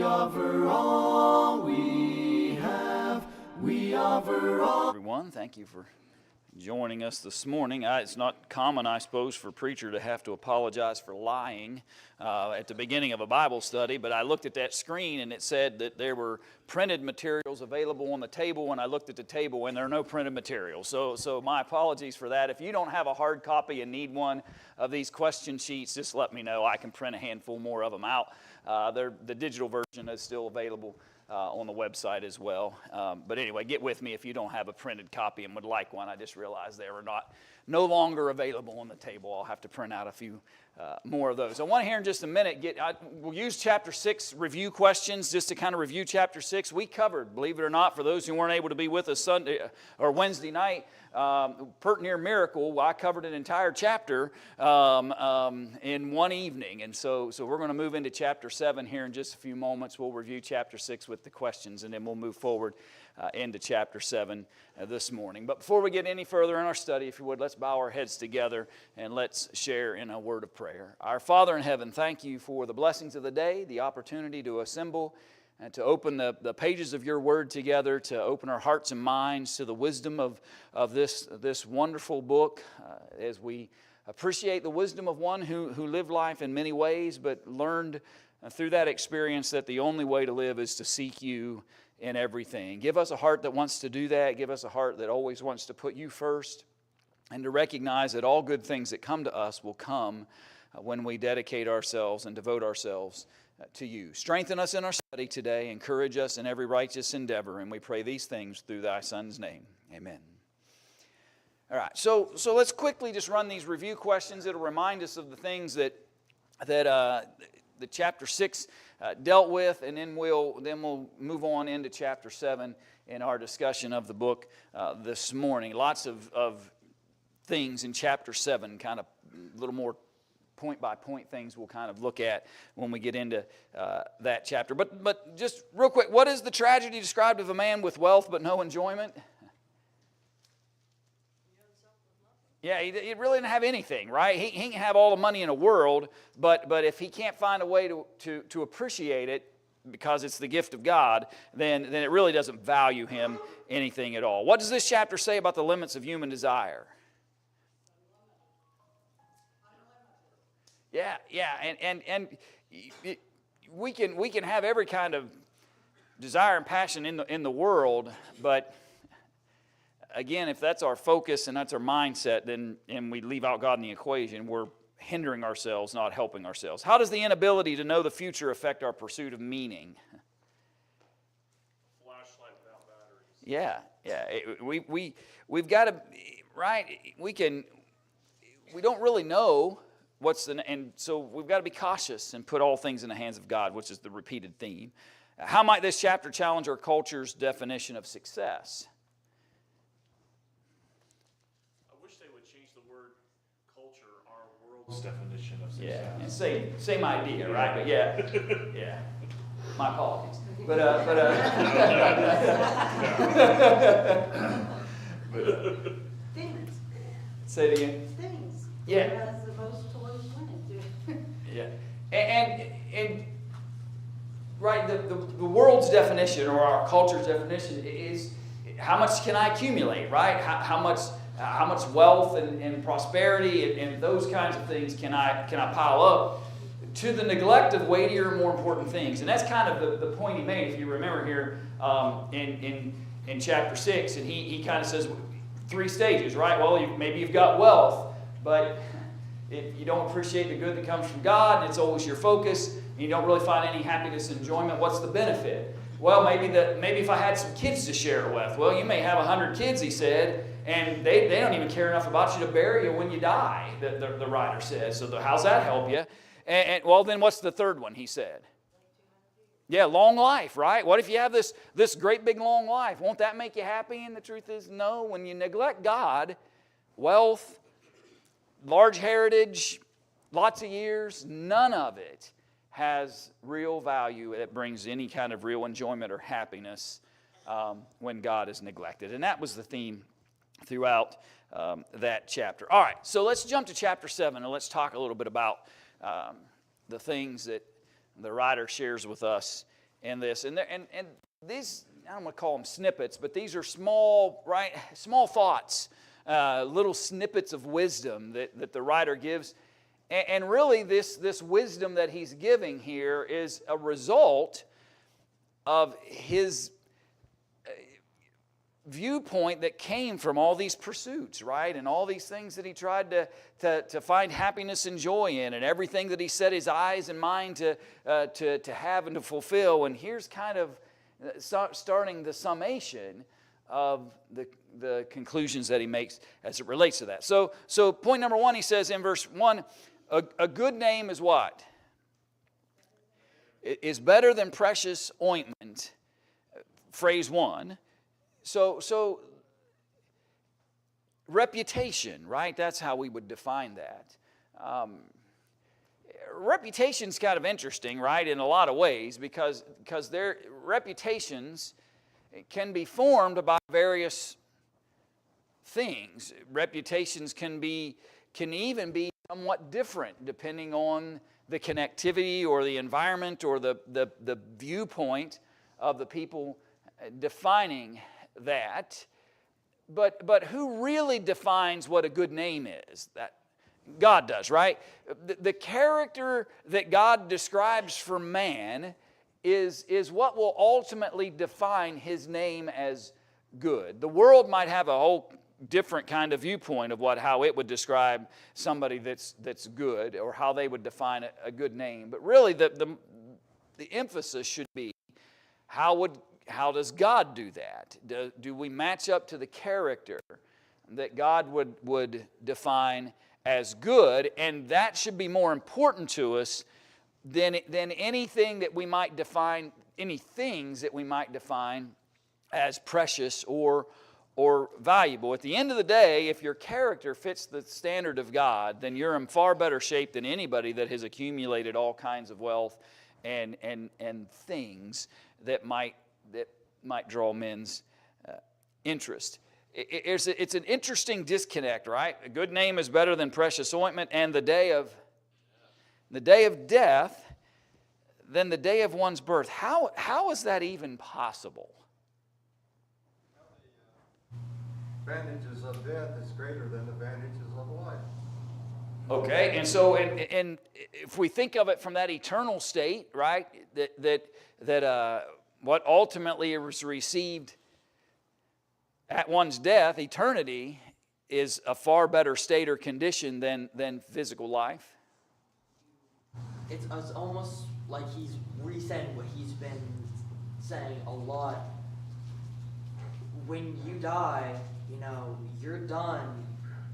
offer all we have. We offer all. Everyone, thank you for joining us this morning. It's not common, I suppose, for a preacher to have to apologize for lying at the beginning of a Bible study, but I looked at that screen and it said that there were printed materials available on the table, and I looked at the table and there are no printed materials. So my apologies for that. If you don't have a hard copy and need one of these question sheets, just let me know. I can print a handful more of them out. The digital version is still available on the website as well. But anyway, get with me if you don't have a printed copy and would like one. I just realized they were no longer available on the table. I'll have to print out a few more of those. I want to hear in just a minute, we'll use chapter 6 review questions just to kind of review chapter 6. We covered, believe it or not, for those who weren't able to be with us Sunday or Wednesday night, Pert Near Miracle. I covered an entire chapter in one evening. And so we're going to move into chapter 7 here in just a few moments. We'll review chapter 6 with the questions, and then we'll move forward into chapter 7 this morning. But before we get any further in our study, if you would, let's bow our heads together and let's share in a word of prayer. Our Father in heaven, thank you for the blessings of the day, the opportunity to assemble and to open the pages of your word together, to open our hearts and minds to the wisdom of this wonderful book, as we appreciate the wisdom of one who lived life in many ways, but learned through that experience that the only way to live is to seek you in everything. Give us a heart that wants to do that. Give us a heart that always wants to put you first, and to recognize that all good things that come to us will come when we dedicate ourselves and devote ourselves to you. Strengthen us in our study today. Encourage us in every righteous endeavor. And we pray these things through thy Son's name. Amen. All right, so let's quickly just run these review questions. It'll remind us of the things that the chapter 6 dealt with, and then we'll move on into chapter 7 in our discussion of the book this morning. Lots of things in chapter 7, kind of a little more point-by-point things we'll kind of look at when we get into that chapter. But just real quick, what is the tragedy described of a man with wealth but no enjoyment? Yeah, he really didn't have anything, right? He can have all the money in the world, but if he can't find a way to appreciate it because it's the gift of God, then it really doesn't value him anything at all. What does this chapter say about the limits of human desire? Yeah, and we can have every kind of desire and passion in the world, but again, if that's our focus and that's our mindset, and we leave out God in the equation, we're hindering ourselves, not helping ourselves. How does the inability to know the future affect our pursuit of meaning? Flashlight without batteries. Yeah. We've got to, right? We don't really know and so we've got to be cautious and put all things in the hands of God, which is the repeated theme. How might this chapter challenge our culture's definition of success? I wish they would change the word culture, our world's definition of success. Yeah, same idea, right? But yeah. My apologies. But Things. Say it again. Things. Yeah. Has the most towards women. Yeah, and right, the world's definition or our culture's definition is how much can I accumulate, right? How much wealth and prosperity and those kinds of things can I pile up, to the neglect of weightier, more important things. And that's kind of the point he made, if you remember here in chapter 6. And he kind of says 3 stages, right? Well, maybe you've got wealth, but if you don't appreciate the good that comes from God, and it's always your focus, and you don't really find any happiness and enjoyment, what's the benefit? Well, maybe if I had some kids to share with. Well, you may have 100 kids, he said, and they don't even care enough about you to bury you when you die, the writer says. So how's that help you? And well, then what's the third one, he said? Yeah, long life, right? What if you have this great big long life? Won't that make you happy? And the truth is, no. When you neglect God, wealth, large heritage, lots of years, none of it has real value that brings any kind of real enjoyment or happiness when God is neglected. And that was the theme throughout that chapter. All right, so let's jump to chapter 7 and let's talk a little bit about the things that the writer shares with us in this. And these, I don't want to call them snippets, but these are small, right? Small thoughts, little snippets of wisdom that the writer gives. And really, this wisdom that he's giving here is a result of his viewpoint that came from all these pursuits, right? And all these things that he tried to find happiness and joy in, and everything that he set his eyes and mind to have and to fulfill. And here's kind of starting the summation of the conclusions that he makes as it relates to that. So point number one, he says in verse 1, a good name is what? It is better than precious ointment. Phrase 1. So reputation, right? That's how we would define that. Reputation's kind of interesting, right, in a lot of ways, because their reputations can be formed by various things. Reputations can even be somewhat different depending on the connectivity or the environment or the viewpoint of the people defining that. But who really defines what a good name is? That God does, right? The character that God describes for man is what will ultimately define his name as good. The world might have a whole different kind of viewpoint of how it would describe somebody that's good, or how they would define a good name. But really the emphasis should be, how does God do that? Do we match up to the character that God would define as good? And that should be more important to us than anything that we might define, any things that we might define as precious or valuable. At the end of the day, if your character fits the standard of God, then you're in far better shape than anybody that has accumulated all kinds of wealth and things that might draw men's interest. It's an interesting disconnect, right? A good name is better than precious ointment, and the day of death than the day of one's birth. How is that even possible? The advantages of death is greater than the advantages of life. Okay, and so and if we think of it from that eternal state, right, that what ultimately is received at one's death, eternity, is a far better state or condition than physical life. It's almost like he's re-saying what he's been saying a lot. When you die, you're done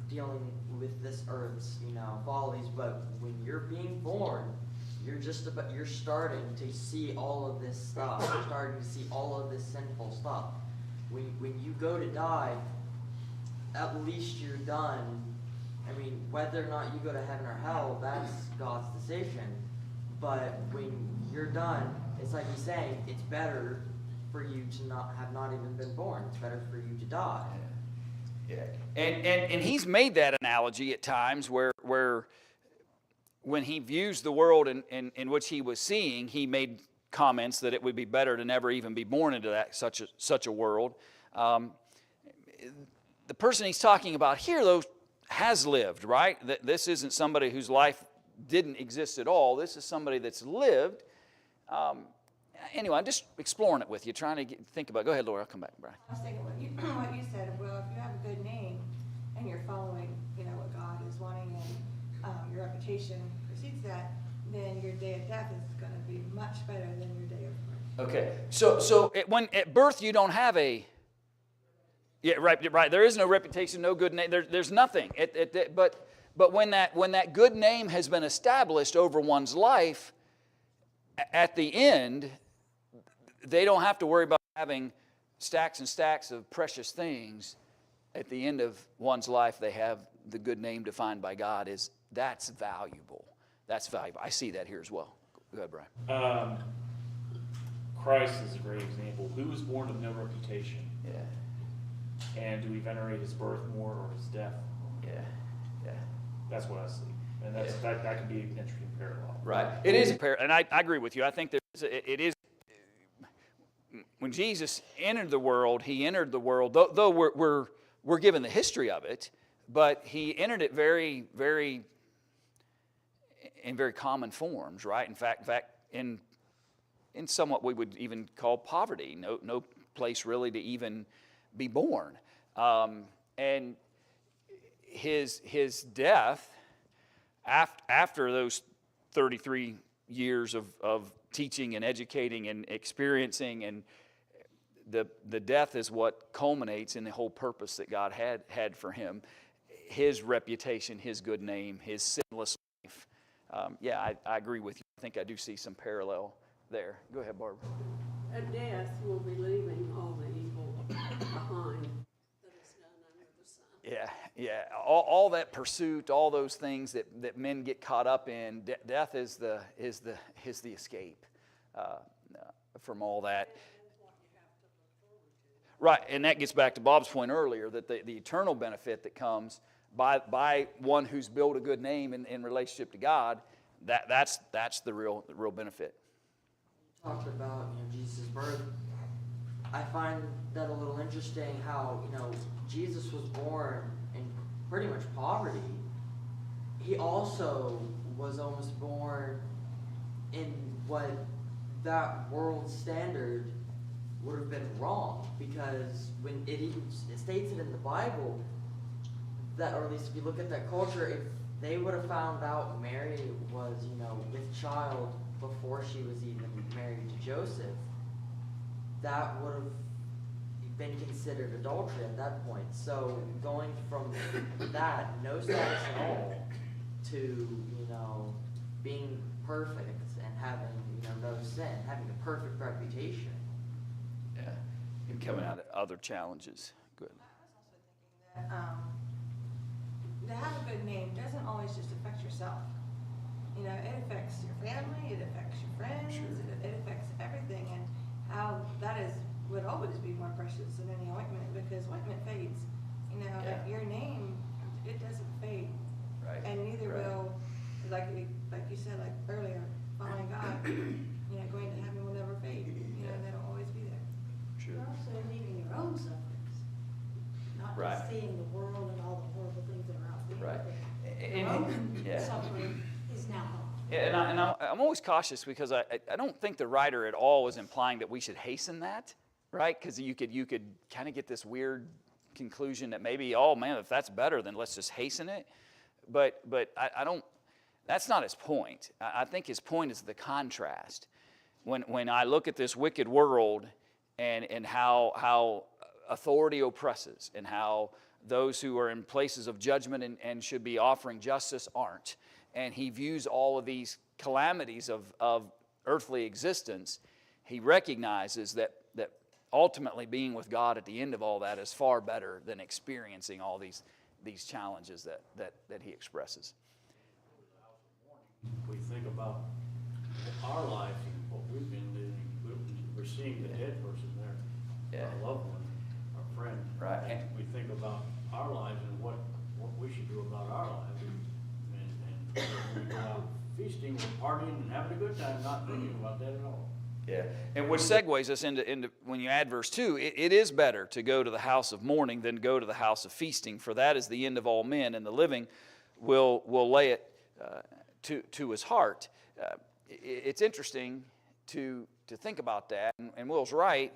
dealing with this earth's, follies, but when you're being born, you're starting to see all of this stuff. You're starting to see all of this sinful stuff. When you go to die, at least you're done. I mean, whether or not you go to heaven or hell, that's God's decision. But when you're done, it's like he's saying, it's better for you to not even been born. It's better for you to die. Yeah. And he's made that analogy at times where when he views the world in which he was seeing, he made comments that it would be better to never even be born into such a world. The person he's talking about here, though, has lived, right? This isn't somebody whose life didn't exist at all. This is somebody that's lived. Anyway, I'm just exploring it with you, trying to think about it. Go ahead, Laura. I'll come back, Brian. I was thinking what you said. Well, if you have a good name and you're following, what God is wanting, and your reputation precedes that, then your day of death is going to be much better than your day of birth. Okay. So when at birth you don't have a. Yeah, right. There is no reputation, no good name. There's nothing. But when that good name has been established over one's life, at the end, they don't have to worry about having stacks and stacks of precious things. At the end of one's life, they have the good name defined by God. That's valuable. That's valuable. I see that here as well. Go ahead, Brian. Christ is a great example. Who was born with no reputation? Yeah. And do we venerate his birth more or his death? Yeah. That's what I see. And that could be an interesting parallel. Right. It is a parallel, and I agree with you. I think it is when Jesus entered the world, he entered the world, though we're given the history of it, but he entered it in very common forms, right? In fact, in somewhat we would even call poverty, no place really to even be born. And his death, after those 33 years of teaching and educating and experiencing, and the death is what culminates in the whole purpose that God had for him. His reputation, his good name, his sinless life. I agree with you. I think I do see some parallel there. Go ahead, Barbara. At death, we'll be leaving all the evil behind that is done under the sun. Yeah. All that pursuit, all those things that men get caught up in, death is the escape from all that. Right, and that gets back to Bob's point earlier, that the eternal benefit that comes by one who's built a good name in relationship to God, that's the real benefit. Talked about Jesus' birth. I find that a little interesting how Jesus was born in pretty much poverty. He also was almost born in what that world standard would have been wrong, because when it states it in the Bible, that, or at least if you look at that culture, if they would have found out Mary was with child before she was even married to Joseph, that would have been considered adultery at that point. So going from that, no status at all, to being perfect and having no sin, having a perfect reputation. Yeah, and coming out of other challenges. Good. I was also thinking that to have a good name doesn't always just affect yourself. It affects your family, it affects your friends, it affects everything, and how that would always be more precious than any ointment, because ointment fades. Your name, it doesn't fade. Right. And neither will, like you said, like earlier, following God, going to heaven will never fade. That'll always be there. Sure. You're also leaving your own sufferings, not Right. just seeing the world and all the horrible things that are out there. Right. but Your own suffering is now gone. Yeah, and I'm always cautious, because I don't think the writer at all was implying that we should hasten that, right? Because you could kind of get this weird conclusion that maybe, oh man, if that's better, then let's just hasten it. But I don't. That's not his point. I think his point is the contrast. When I look at this wicked world and how authority oppresses, and how those who are in places of judgment and should be offering justice aren't, and he views all of these calamities of earthly existence, he recognizes that ultimately being with God at the end of all that is far better than experiencing all these challenges that he expresses. We think about our life and what we've been doing. We're seeing the dead person there, Yeah. our loved one, our friend. Right. And we think about our lives and what we should do about our lives. And when we go out feasting, we're partying and having a good time, not thinking about that at all. Yeah, and which segues us into when you add verse 2, it is better to go to the house of mourning than go to the house of feasting, for that is the end of all men, and the living will lay it to his heart. It's interesting to think about that, and Will's right.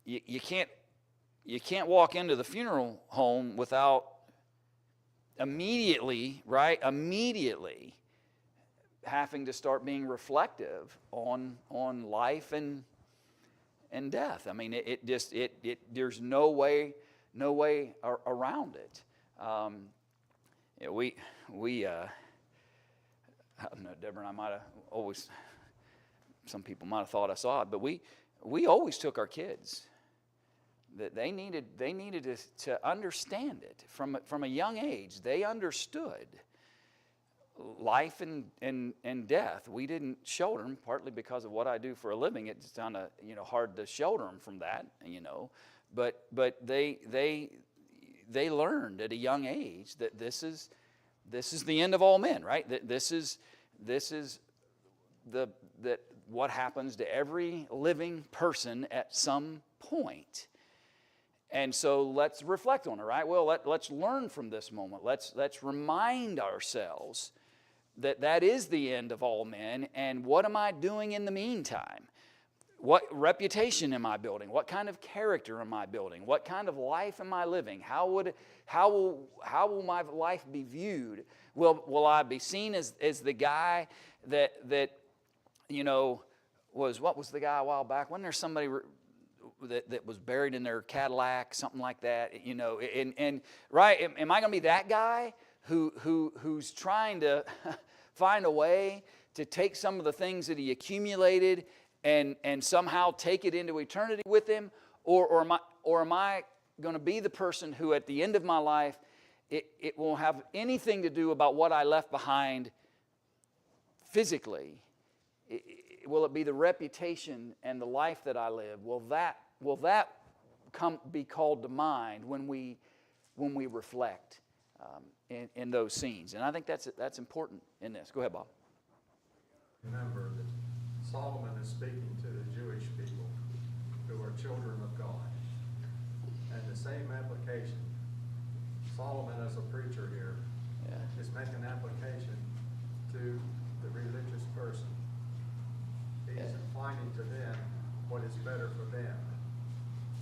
You can't walk into the funeral home without immediately having to start being reflective on life and death. I mean, there's no way around it. I don't know, Deborah and I might have always, some people might have thought I saw it, but we always took our kids. That they needed to understand it from a young age. They understood life and death. We didn't shelter them, partly because of what I do for a living. It's kind of hard to shelter them from that, But they learned at a young age that this is the end of all men, right? That this is the what happens to every living person at some point. And so let's reflect on it, right? Well, let's learn from this moment. Let's remind ourselves that that is the end of all men, and what am I doing in the meantime? What reputation am I building? What kind of character am I building? What kind of life am I living? How will my life be viewed? Will I be seen as the guy that you know what was the guy a while back? Wasn't there somebody that was buried in their Cadillac, something like that? You know, and right? Am I going to be that guy who's trying to find a way to take some of the things that he accumulated and somehow take it into eternity with him? Or am I going to be the person who at the end of my life, it won't have anything to do about what I left behind physically? Will it be the reputation and the life that I live? Will that be called to mind when we reflect in those scenes? And I think that's important in this. Go ahead, Bob. Remember that Solomon is speaking to the Jewish people who are children of God. And the same application, Solomon as a preacher here is making an application to the religious person. He's inclining to them what is better for them,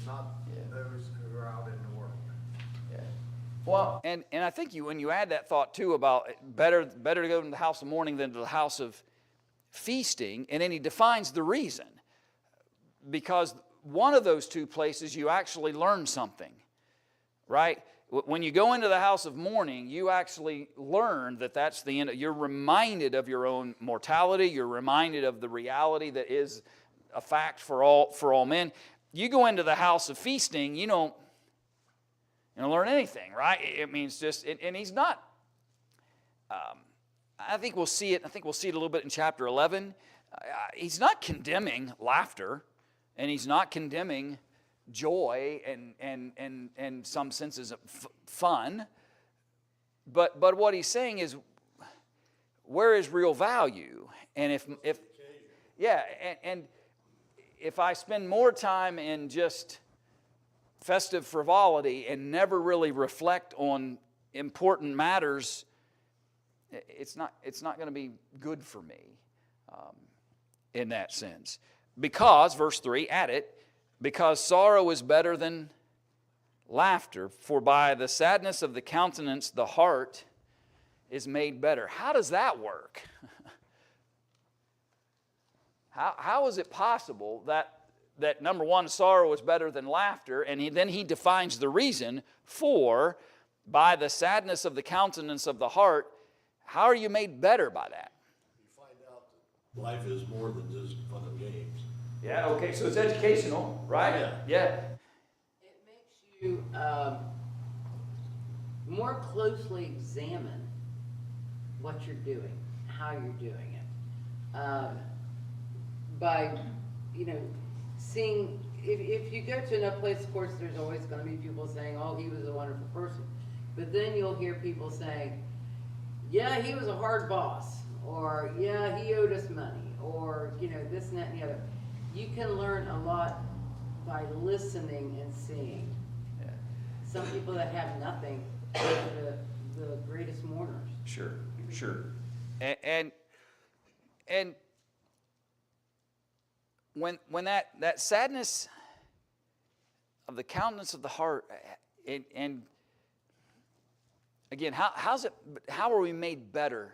not those who are out in the world. Yeah. Well, and I think when you add that thought too about better to go to the house of mourning than to the house of feasting, and then he defines the reason. Because one of those two places you actually learn something, right? When you go into the house of mourning, you actually learn that that's the end. You're reminded of your own mortality. You're reminded of the reality that is a fact for all men. You go into the house of feasting, you don't learn anything, right? It means just, and he's not. I think we'll see it. I think we'll see it a little bit in chapter 11. He's not condemning laughter, and he's not condemning joy and some senses of fun. But what he's saying is, where is real value? And if I spend more time in just festive frivolity and never really reflect on important matters, it's not going to be good for me in that sense. Because, verse 3, add it, because sorrow is better than laughter, for by the sadness of the countenance the heart is made better. How does that work? How is it possible that number one, sorrow is better than laughter, and then he defines the reason for, by the sadness of the countenance of the heart? How are you made better by that? You find out that life is more than just fun and games. Yeah, okay, so it's educational, right? Yeah. It makes you more closely examine what you're doing, how you're doing it. By, seeing, if you go to another place, of course, there's always going to be people saying, oh, he was a wonderful person. But then you'll hear people saying, yeah, he was a hard boss, or yeah, he owed us money, or, this and that and the other. You can learn a lot by listening and seeing. Yeah. Some people that have nothing are the greatest mourners. Sure. And when that sadness of the countenance of the heart, and again, how are we made better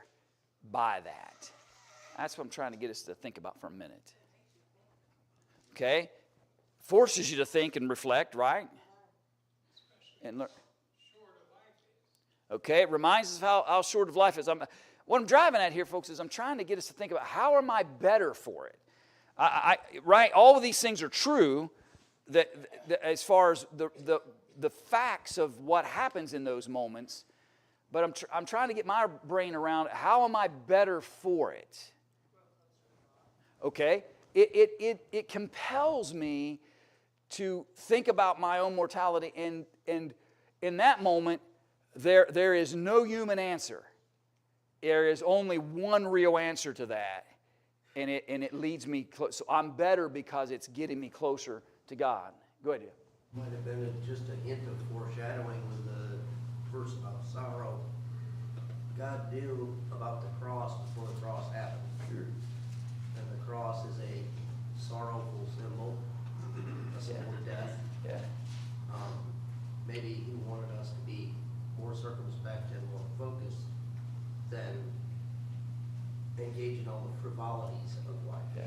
by that? That's what I'm trying to get us to think about for a minute. Okay? Forces you to think and reflect, right? And learn. Okay, it reminds us of how short of life is. What I'm driving at here, folks, is I'm trying to get us to think about how am I better for it? Right? All of these things are true that as far as the facts of what happens in those moments, but I'm trying to get my brain around how am I better for it? Okay? It compels me to think about my own mortality, and in that moment, there is no human answer. There is only one real answer to that, and it leads me close. So I'm better because it's getting me closer to God. Go ahead, Dave. Might have been just a hint of foreshadowing with the verse about sorrow. God knew about the cross before the cross happened. Sure. And the cross is a sorrowful symbol, a symbol of death. Yeah. Maybe he wanted us to be more circumspect and more focused than engage in all the frivolities of life. Yeah.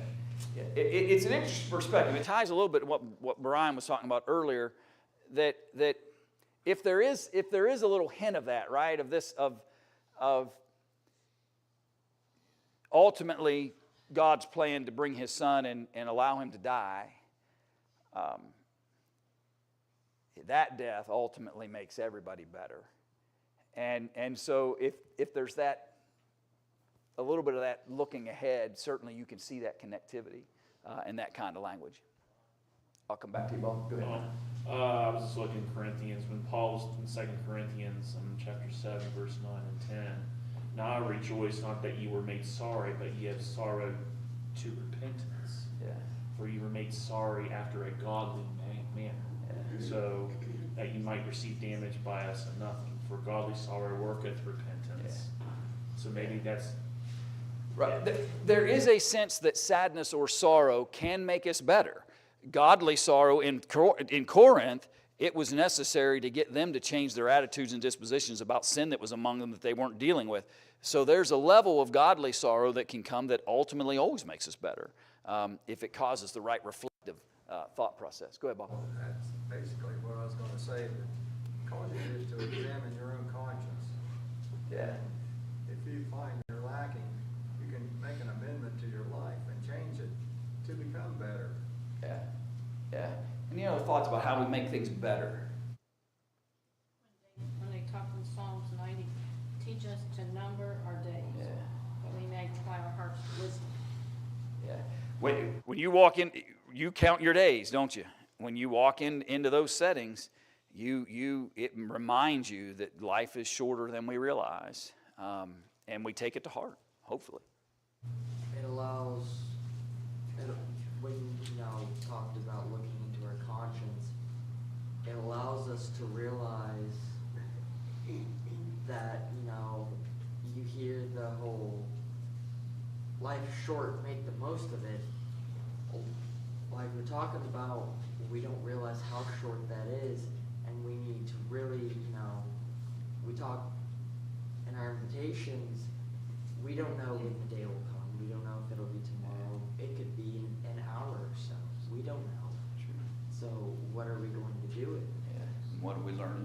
Yeah. It's an interesting perspective. It ties a little bit to what Brian was talking about earlier, that if there is a little hint of that, right, of ultimately God's plan to bring His Son and allow Him to die, that death ultimately makes everybody better. And so if there's that, a little bit of that looking ahead, certainly you can see that connectivity in that kind of language. I'll come back to you, Bob. Go ahead. I was just looking at Corinthians, when Paul was in 2 Corinthians in chapter 7, verse 9 and 10. Now I rejoice not that ye were made sorry, but ye have sorrow to repentance. Yeah. For ye were made sorry after a godly manner. Yeah. So that ye might receive damage by us and nothing. For godly sorrow worketh repentance. Yeah. So maybe that's... Right. There is a sense that sadness or sorrow can make us better. Godly sorrow in Corinth, it was necessary to get them to change their attitudes and dispositions about sin that was among them that they weren't dealing with. So there's a level of godly sorrow that can come that ultimately always makes us better if it causes the right reflective thought process. Go ahead, Bob. That's basically what I was going to say, that causes you to examine your own conscience. Yeah. If you find you're lacking, you can make an amendment to your life and change it to become better. Yeah. Yeah. Any other thoughts about how we make things better? When they talk in Psalms 90, teach us to number our days, Yeah. that we may apply our hearts to wisdom. Yeah. When you walk in, you count your days, don't you? When you walk into those settings, it reminds you that life is shorter than we realize, and we take it to heart, hopefully. It allows, when we talked about looking into our conscience, it allows us to realize that, you hear the whole life's short, make the most of it. Like we're talking about, we don't realize how short that is, and we need to really, we talk in our invitations, we don't know when the day will come. We don't know if it'll be tomorrow. It could be an hour or so. We don't know. So what are we going to do with it? Yeah. What do we learn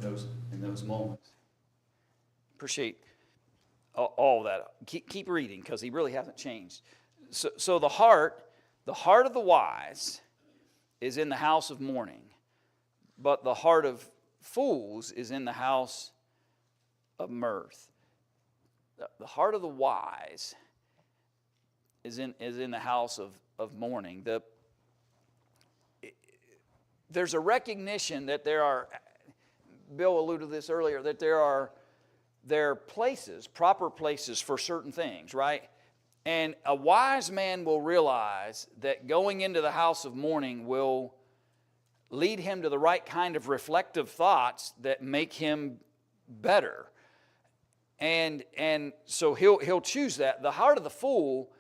in those moments? Appreciate all that. Keep reading, because he really hasn't changed. So the heart of the wise is in the house of mourning, but the heart of fools is in the house of mirth. The heart of the wise is in the house of mourning. There's a recognition that there are, Bill alluded to this earlier, that there are places, proper places for certain things, right? And a wise man will realize that going into the house of mourning will lead him to the right kind of reflective thoughts that make him better. And so he'll choose that. The heart of the fool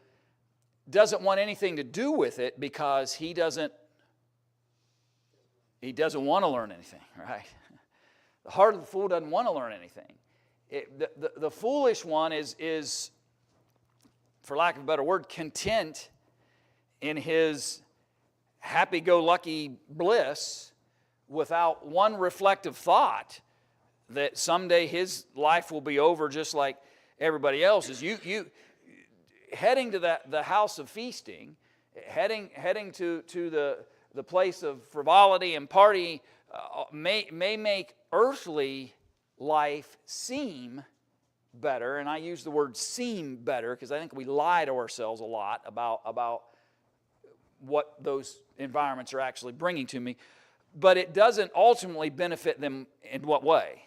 doesn't want anything to do with it because he doesn't want to learn anything, right? The heart of the fool doesn't want to learn anything. The foolish one is, for lack of a better word, content in his happy-go-lucky bliss without one reflective thought that someday his life will be over just like everybody else's. You heading to the house of feasting, heading to the place of frivolity and party may make earthly life seem better, and I use the word seem better because I think we lie to ourselves a lot about what those environments are actually bringing to me, but it doesn't ultimately benefit them in what way?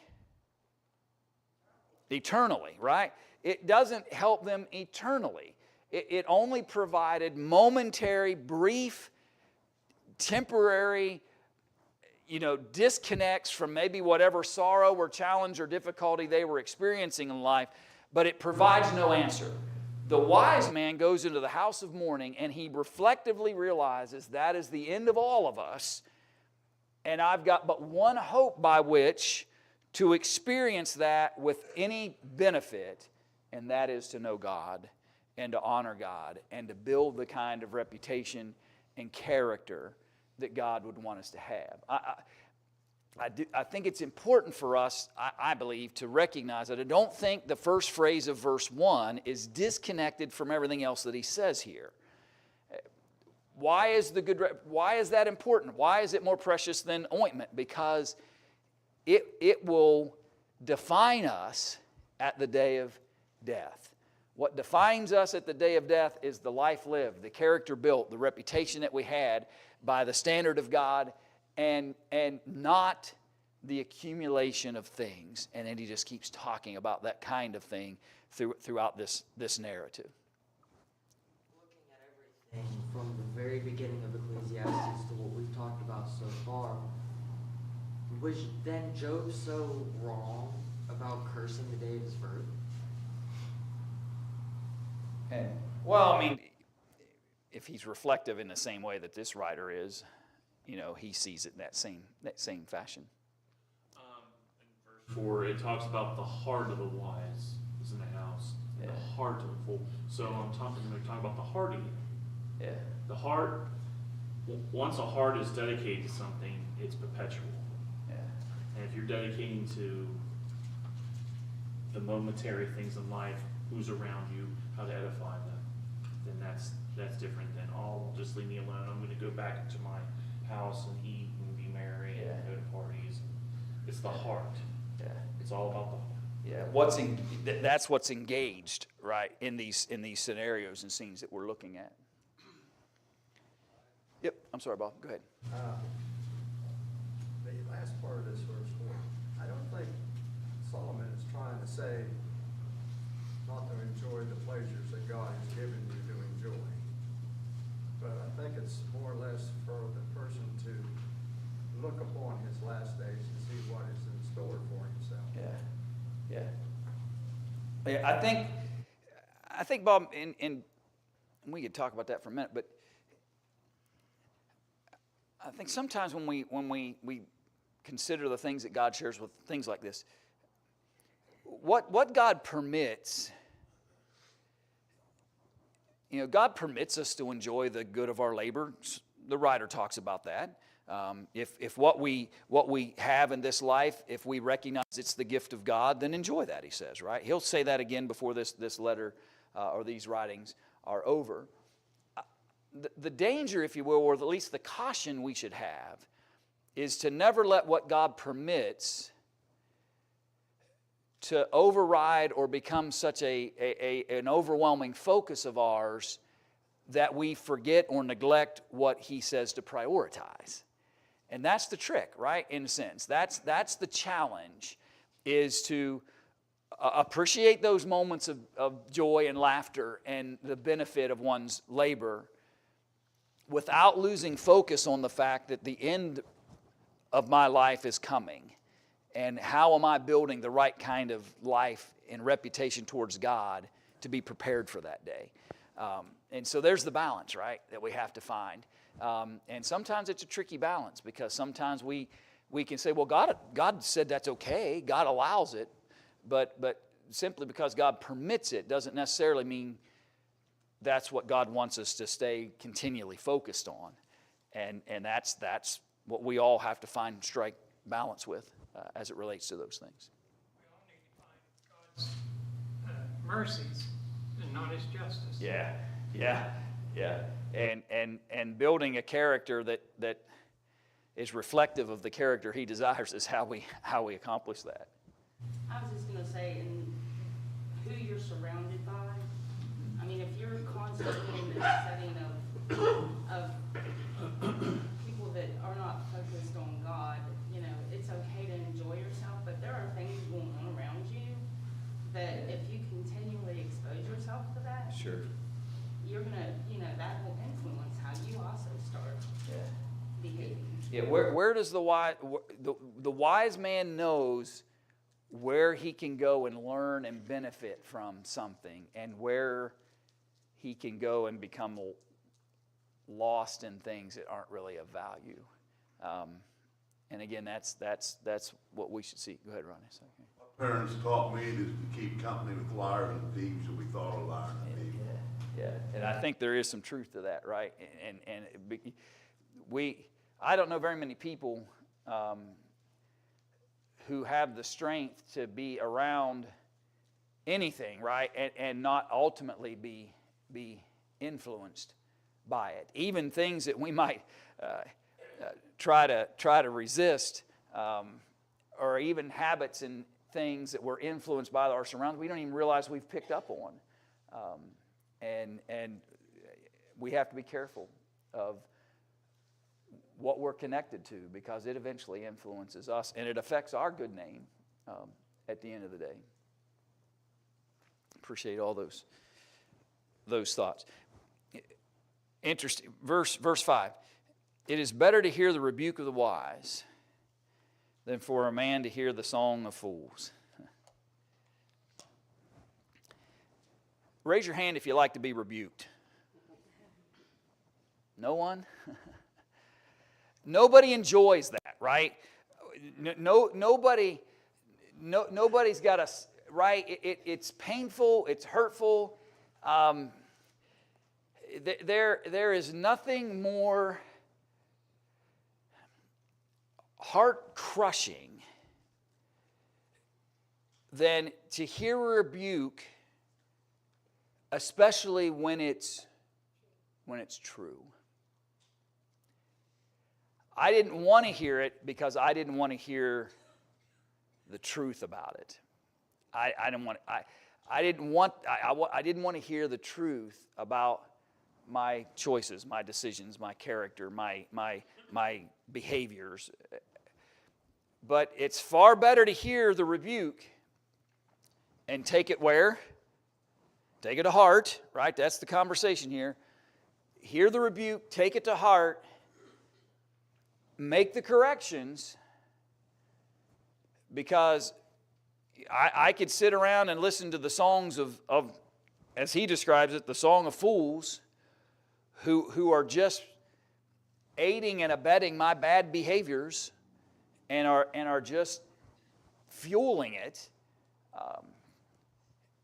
Eternally, right? It doesn't help them eternally. It only provided momentary, brief, temporary, disconnects from maybe whatever sorrow or challenge or difficulty they were experiencing in life, but it provides no answer. The wise man goes into the house of mourning and he reflectively realizes that is the end of all of us, and I've got but one hope by which to experience that with any benefit, and that is to know God and to honor God and to build the kind of reputation and character that God would want us to have. I think it's important for us, I believe, to recognize that I don't think the first phrase of verse 1 is disconnected from everything else that he says here. Why is that important? Why is it more precious than ointment? Because it will define us at the day of death. What defines us at the day of death is the life lived, the character built, the reputation that we had by the standard of God, and not the accumulation of things. And then he just keeps talking about that kind of thing throughout this narrative. Looking at everything from the very beginning of Ecclesiastes to what we've talked about so far, was then Job so wrong about cursing the day of his birth? Well, I mean, if he's reflective in the same way that this writer is, he sees it in that same fashion. In verse 4, it talks about the heart of the wise is in the house, and the heart of the fool. So we're talking about the heart again. Yeah. The heart, once a heart is dedicated to something, it's perpetual. Yeah. And if you're dedicating to the momentary things in life, who's around you, how to edify them, then that's different than, just leave me alone. I'm going to go back into my house and eat and be merry and go to parties. It's the heart. Yeah. It's all about the heart. Yeah. That's what's engaged, right, in these scenarios and scenes that we're looking at. Yep. I'm sorry, Bob. Go ahead. The last part of this verse 4, I don't think Solomon is trying to say not to enjoy the pleasures that God has given you to enjoy. But I think it's more or less for the person to look upon his last days and see what is in store for himself. Yeah. I think, Bob, and we could talk about that for a minute, but I think sometimes when we consider the things that God shares with things like this, what God permits, God permits us to enjoy the good of our labor. The writer talks about that. If what we have in this life, if we recognize it's the gift of God, then enjoy that, he says, right? He'll say that again before this letter or these writings are over. The danger, if you will, or at least the caution we should have, is to never let what God permits to override or become such an overwhelming focus of ours that we forget or neglect what he says to prioritize. And that's the trick, right, in a sense. That's the challenge, is to appreciate those moments of joy and laughter and the benefit of one's labor without losing focus on the fact that the end of my life is coming. And how am I building the right kind of life and reputation towards God to be prepared for that day? And so there's the balance, right, that we have to find. And sometimes it's a tricky balance, because sometimes we can say, well, God said that's okay. God allows it. But simply because God permits it doesn't necessarily mean that's what God wants us to stay continually focused on. And that's what we all have to find and strike balance with as it relates to those things. We all need to find God's mercies and not his justice. Yeah. And building a character that is reflective of the character he desires is how we accomplish that. I was just gonna say, and who you're surrounded by. I mean, if you're constantly in this setting of people that are not focused on God, it's okay to enjoy yourself, but there are things going on around you that if you continually expose yourself to that, Sure. Yeah, where does the wise man knows where he can go and learn and benefit from something, and where he can go and become lost in things that aren't really of value. And again, that's what we should see. Go ahead, Ronnie. My parents taught me to keep company with liars and thieves, and we thought a liar and a thief. Yeah, and I think there is some truth to that, right? And I don't know very many people who have the strength to be around anything, right, and not ultimately be influenced by it. Even things that we might try to resist, or even habits and things that we're influenced by our surroundings, we don't even realize we've picked up on. And we have to be careful of what we're connected to, because it eventually influences us and it affects our good name at the end of the day. Appreciate all those thoughts. Interesting. Verse 5. It is better to hear the rebuke of the wise than for a man to hear the song of fools. Raise your hand if you like to be rebuked. No one? Nobody enjoys that, right? Nobody's got a, right? It's painful. It's hurtful. There is nothing more heart-crushing than to hear a rebuke, especially when it's true. I didn't want to hear it because I didn't want to hear the truth about it. I didn't want to hear the truth about my choices, my decisions, my character, my behaviors. But it's far better to hear the rebuke and take it where? Take it to heart, right? That's the conversation here. Hear the rebuke, take it to heart, make the corrections, because I could sit around and listen to the songs of, as he describes it, the song of fools, who are just aiding and abetting my bad behaviors and are just fueling it,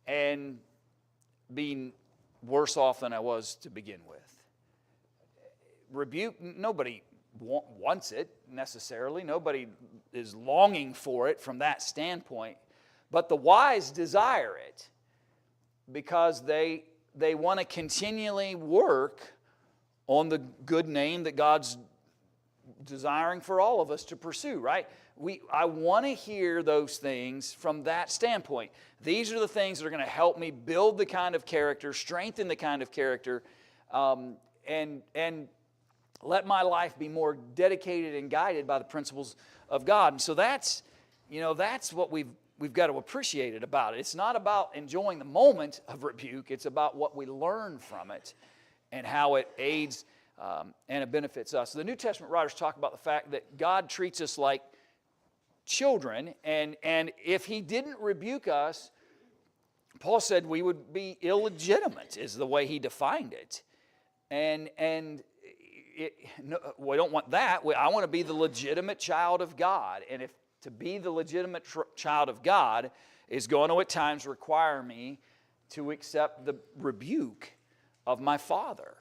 and being worse off than I was to begin with. Rebuke, nobody wants it necessarily. Nobody is longing for it from that standpoint. But the wise desire it because they want to continually work on the good name that God's desiring for all of us to pursue, right? I want to hear those things from that standpoint. These are the things that are going to help me build the kind of character, strengthen the kind of character, and let my life be more dedicated and guided by the principles of God. And so that's what we've got to appreciate it about it. It's not about enjoying the moment of rebuke. It's about what we learn from it and how it aids and it benefits us. The New Testament writers talk about the fact that God treats us like children, and if He didn't rebuke us, Paul said we would be illegitimate, is the way he defined it. And we don't want that. I want to be the legitimate child of God. And if to be the legitimate child of God is going to at times require me to accept the rebuke of my Father,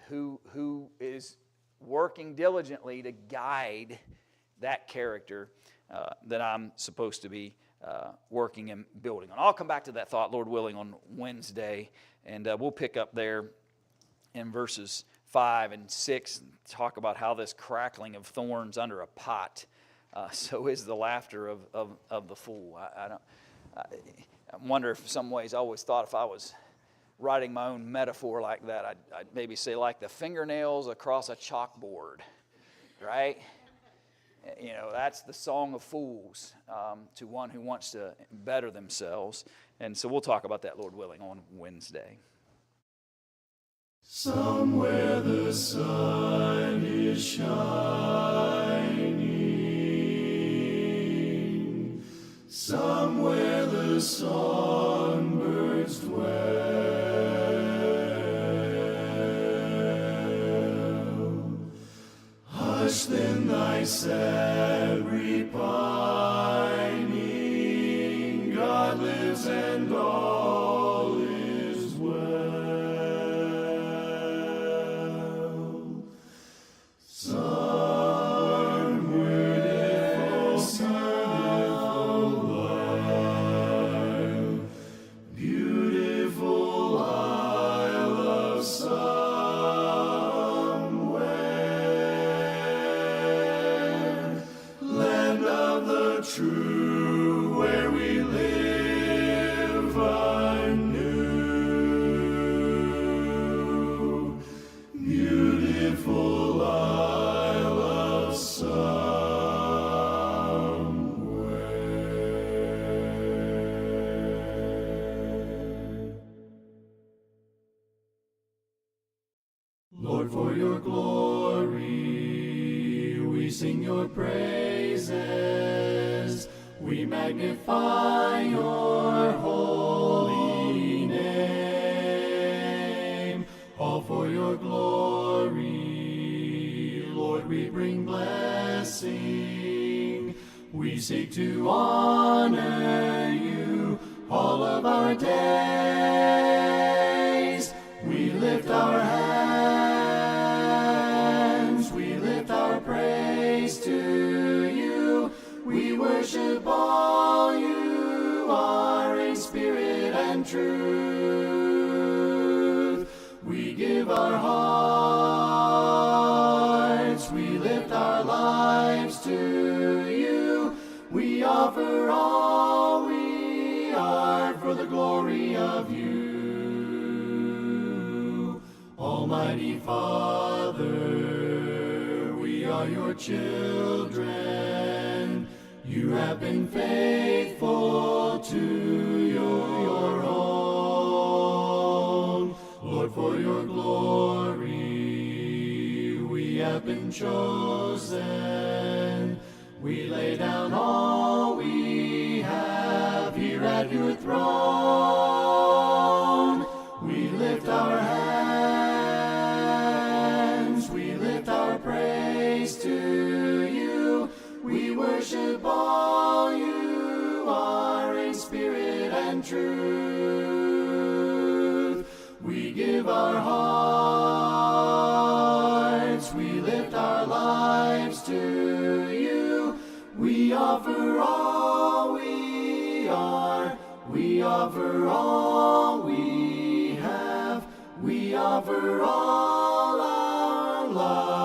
who is working diligently to guide that character that I'm supposed to be working and building on. I'll come back to that thought, Lord willing, on Wednesday, and we'll pick up there in verses 5 and 6 and talk about how this crackling of thorns under a pot, so is the laughter of the fool. I wonder if in some ways I always thought if I was writing my own metaphor like that, I'd maybe say like the fingernails across a chalkboard, right? That's the song of fools to one who wants to better themselves. And so we'll talk about that, Lord willing, on Wednesday. Somewhere the sun is shining. sunbirds dwell. Hush then thy sad repining, God lives and all is well. Beautiful Isle of somewhere, land of the true, where we live anew. Beautiful Isle of somewhere. Lord, for your glory, we sing your praises. We magnify your holy name. All for your glory, Lord, we bring blessing. We seek to honor you all of our days. We lift our hands, we lift our praise to you. We worship all you are in spirit and truth. We give our hearts, we lift our lives to you. We offer all we are for the glory of you. Almighty Father, we are your children. You have been faithful to your own. Lord, for your glory, we have been chosen. We lay down all we have here at your throne. We lift our hands, we lift our praise to you. We worship all you are in spirit and truth. We give our hearts, we lift our lives to you. We offer all we are, we offer all we have, we offer all our lives.